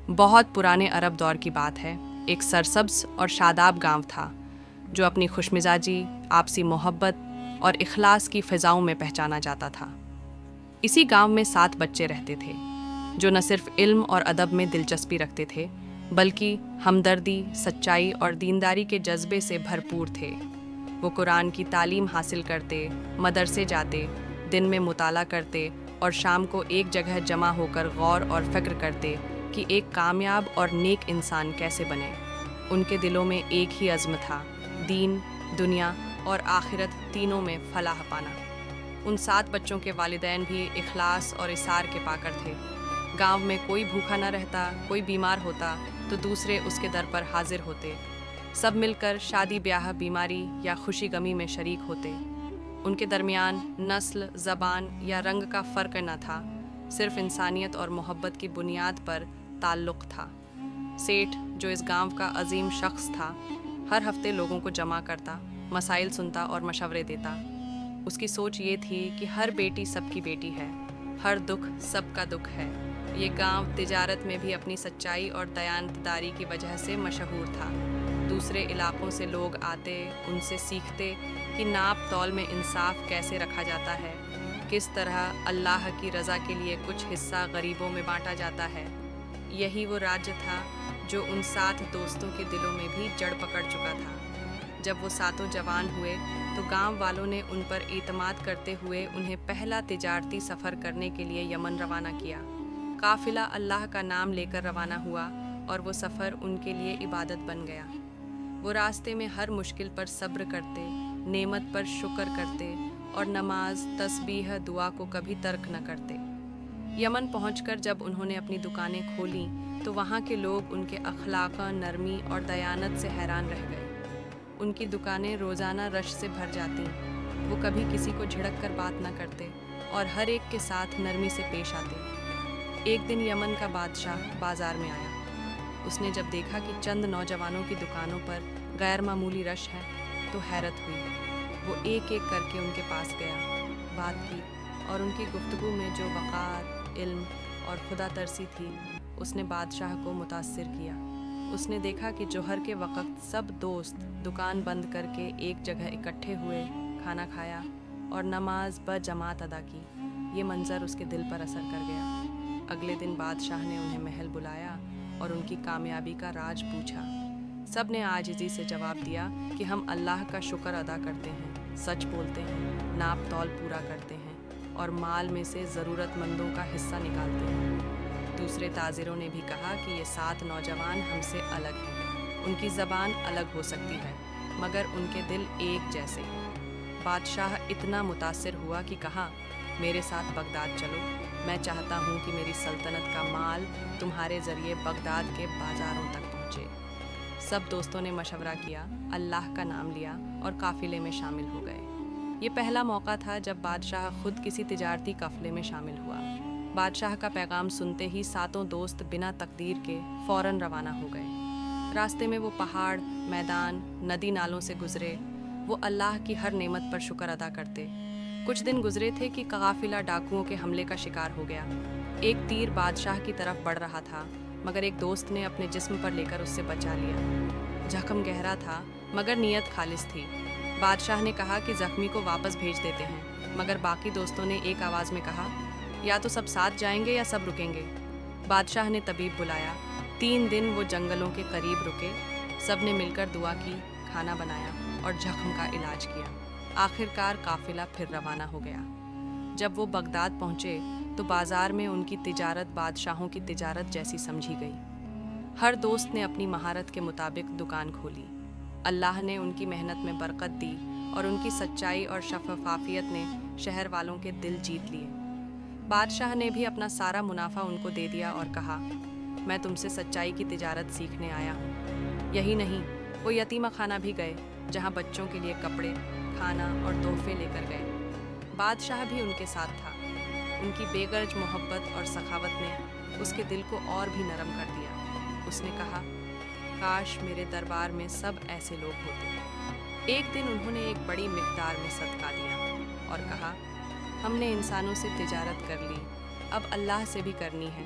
بہت پرانے عرب دور کی بات ہے۔ ایک سرسبز اور شاداب گاؤں تھا جو اپنی خوش مزاجی، آپسی محبت اور اخلاص کی فضاؤں میں پہچانا جاتا تھا۔ اسی گاؤں میں 7 بچے رہتے تھے جو نہ صرف علم اور ادب میں دلچسپی رکھتے تھے بلکہ ہمدردی، سچائی اور دینداری کے جذبے سے بھرپور تھے۔ وہ قرآن کی تعلیم حاصل کرتے، مدرسے جاتے، دن میں مطالعہ کرتے اور شام کو ایک جگہ جمع ہو کر غور اور فکر کرتے کہ ایک کامیاب اور نیک انسان کیسے بنے۔ ان کے دلوں میں ایک ہی عزم تھا: دین، دنیا اور آخرت تینوں میں فلاح پانا۔ ان 7 بچوں کے والدین بھی اخلاص اور اصرار کے پاکر تھے۔ گاؤں میں کوئی بھوکا نہ رہتا، کوئی بیمار ہوتا تو دوسرے اس کے در پر حاضر ہوتے۔ سب مل کر شادی بیاہ، بیماری یا خوشی غمی میں شریک ہوتے۔ ان کے درمیان نسل، زبان یا رنگ کا فرق نہ تھا، صرف انسانیت اور محبت کی بنیاد پر تعلق تھا۔ سیٹھ، جو اس گاؤں کا عظیم شخص تھا، ہر ہفتے لوگوں کو جمع کرتا، مسائل سنتا اور مشورے دیتا۔ اس کی سوچ یہ تھی کہ ہر بیٹی سب کی بیٹی ہے، ہر دکھ سب کا دکھ ہے۔ یہ گاؤں تجارت میں بھی اپنی سچائی اور دیانتداری کی وجہ سے مشہور تھا۔ دوسرے علاقوں سے لوگ آتے، ان سے سیکھتے کہ ناپ تول میں انصاف کیسے رکھا جاتا ہے، کس طرح اللہ کی رضا کے لیے کچھ حصہ غریبوں میں بانٹا جاتا ہے۔ یہی وہ راج تھا جو ان 7 دوستوں کے دلوں میں بھی جڑ پکڑ چکا تھا۔ جب وہ 7 جوان ہوئے تو گاؤں والوں نے ان پر اعتماد کرتے ہوئے انہیں پہلا تجارتی سفر کرنے کے لیے یمن روانہ کیا۔ قافلہ اللہ کا نام لے کر روانہ ہوا اور وہ سفر ان کے لیے عبادت بن گیا۔ وہ راستے میں ہر مشکل پر صبر کرتے، نعمت پر شکر کرتے اور نماز، تسبیح، دعا کو کبھی ترک نہ کرتے۔ یمن پہنچ کر جب انہوں نے اپنی دکانیں کھولیں تو وہاں کے لوگ ان کے اخلاق، نرمی اور دیانت سے حیران رہ گئے۔ ان کی دکانیں روزانہ رش سے بھر جاتیں، وہ کبھی کسی کو جھڑک کر بات نہ کرتے اور ہر ایک کے ساتھ نرمی سے پیش آتے۔ ایک دن یمن کا بادشاہ بازار میں آیا۔ اس نے جب دیکھا کہ چند نوجوانوں کی دکانوں پر غیر معمولی رش ہے تو حیرت ہوئی۔ وہ ایک ایک کر کے ان کے پاس گیا، بات کی اور ان کی گفتگو میں جو وقار، علم اور خدا ترسی تھی، اس نے بادشاہ کو متاثر کیا۔ اس نے دیکھا کہ جوہر کے وقت سب دوست دکان بند کر کے ایک جگہ اکٹھے ہوئے، کھانا کھایا اور نماز بجماعت ادا کی۔ یہ منظر اس کے دل پر اثر کر گیا۔ اگلے دن بادشاہ نے انہیں محل بلایا اور ان کی کامیابی کا راز پوچھا۔ سب نے عاجزی سے جواب دیا کہ ہم اللہ کا شکر ادا کرتے ہیں، سچ بولتے ہیں، ناپ تول پورا کرتے ہیں اور مال میں سے ضرورت مندوں کا حصہ نکالتے ہیں۔ دوسرے تاجروں نے بھی کہا کہ یہ 7 نوجوان ہم سے الگ ہیں، ان کی زبان الگ ہو سکتی ہے مگر ان کے دل ایک جیسے ہیں۔ بادشاہ اتنا متاثر ہوا کہ کہا، میرے ساتھ بغداد چلو، میں چاہتا ہوں کہ میری سلطنت کا مال تمہارے ذریعے بغداد کے بازاروں تک پہنچے۔ سب دوستوں نے مشورہ کیا، اللہ کا نام لیا اور قافلے میں شامل ہو گئے۔ یہ پہلا موقع تھا جب بادشاہ خود کسی تجارتی قافلے میں شامل ہوا۔ بادشاہ کا پیغام سنتے ہی 7 دوست بنا تقدیر کے فوراً روانہ ہو گئے۔ راستے میں وہ پہاڑ، میدان، ندی نالوں سے گزرے۔ وہ اللہ کی ہر نعمت پر شکر ادا کرتے۔ کچھ دن گزرے تھے کہ قافلہ ڈاکوؤں کے حملے کا شکار ہو گیا۔ ایک تیر بادشاہ کی طرف بڑھ رہا تھا مگر ایک دوست نے اپنے جسم پر لے کر اس سے بچا لیا۔ زخم گہرا تھا مگر نیت خالص تھی۔ بادشاہ نے کہا کہ زخمی کو واپس بھیج دیتے ہیں مگر باقی دوستوں نے ایک آواز میں کہا، یا تو سب ساتھ جائیں گے یا سب رکیں گے۔ بادشاہ نے طبیب بلایا۔ 3 دن وہ جنگلوں کے قریب رکے، سب نے مل کر دعا کی، کھانا بنایا اور زخم کا علاج کیا۔ آخرکار قافلہ پھر روانہ ہو گیا۔ جب وہ بغداد پہنچے تو بازار میں ان کی تجارت بادشاہوں کی تجارت جیسی سمجھی گئی۔ ہر دوست نے اپنی مہارت کے مطابق دکان کھولی۔ اللہ نے ان کی محنت میں برکت دی اور ان کی سچائی اور شفافیت نے شہر والوں کے دل جیت لیے۔ بادشاہ نے بھی اپنا سارا منافع ان کو دے دیا اور کہا، میں تم سے سچائی کی تجارت سیکھنے آیا ہوں۔ یہی نہیں، وہ یتیمہ خانہ بھی گئے جہاں بچوں کے لیے کپڑے، کھانا اور تحفے لے کر گئے۔ بادشاہ بھی ان کے ساتھ تھا۔ ان کی بے غرض محبت اور سخاوت نے اس کے دل کو اور بھی نرم کر دیا۔ اس نے کہا، کاش میرے دربار میں سب ایسے لوگ ہوتے۔ ایک دن انہوں نے ایک بڑی مقدار میں صدقہ دیا اور کہا، ہم نے انسانوں سے تجارت کر لی، اب اللہ سے بھی کرنی ہے،